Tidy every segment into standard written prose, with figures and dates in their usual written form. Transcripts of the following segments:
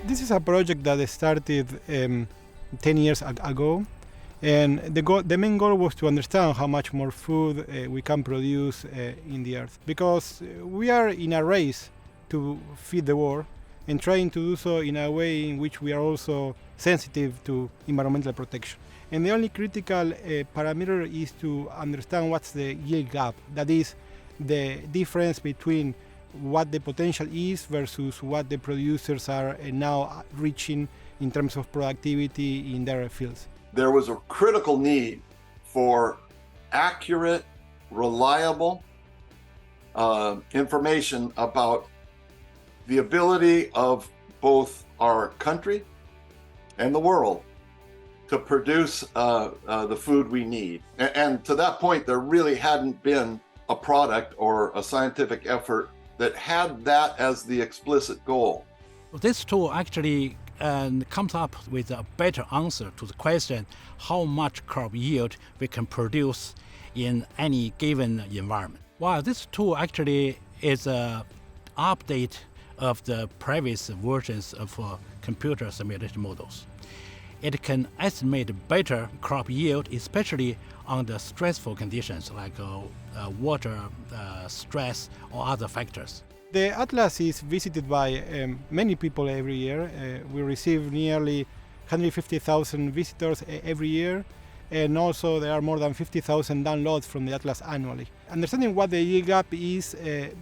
This is a project that started 10 years ago, and the main goal was to understand how much more food we can produce in the earth, because we are in a race to feed the world and trying to do so in a way in which we are also sensitive to environmental protection. And the only critical parameter is to understand what's the yield gap, that is the difference between what the potential is versus what the producers are now reaching in terms of productivity in their fields. There was a critical need for accurate, reliable information about the ability of both our country and the world to produce the food we need. And to that point, there really hadn't been a product or a scientific effort that had that as the explicit goal. This tool actually comes up with a better answer to the question how much crop yield we can produce in any given environment. While this tool actually is an update of the previous versions of computer simulation models. It can estimate better crop yield, especially under stressful conditions like water stress or other factors. The Atlas is visited by many people every year. We receive nearly 150,000 visitors every year, and also there are more than 50,000 downloads from the Atlas annually. Understanding what the yield gap is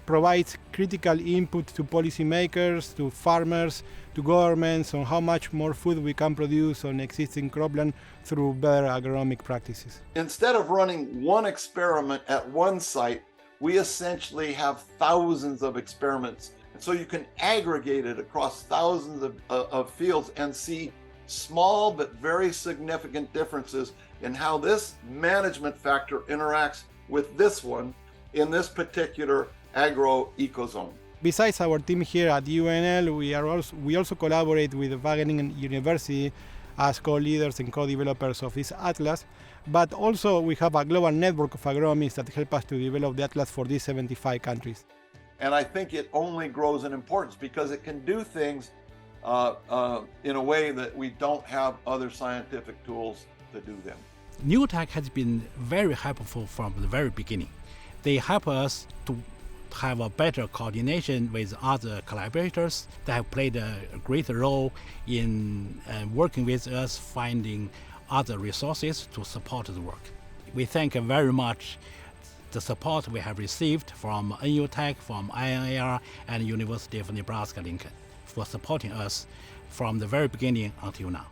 provides critical input to policymakers, to farmers, to governments on how much more food we can produce on existing cropland through better agronomic practices. Instead of running one experiment at one site, we essentially have thousands of experiments. So you can aggregate it across thousands of fields and see small but very significant differences in how this management factor interacts with this one in this particular agro-ecozone. Besides our team here at UNL, we also collaborate with Wageningen University as co-leaders and co-developers of this Atlas, but also we have a global network of agronomists that help us to develop the Atlas for these 75 countries. And I think it only grows in importance because it can do things in a way that we don't have other scientific tools to do them. NewTek has been very helpful from the very beginning. They help us to have a better coordination with other collaborators that have played a great role in working with us, finding other resources to support the work. We thank very much the support we have received from NUTech, from INAR, and University of Nebraska-Lincoln for supporting us from the very beginning until now.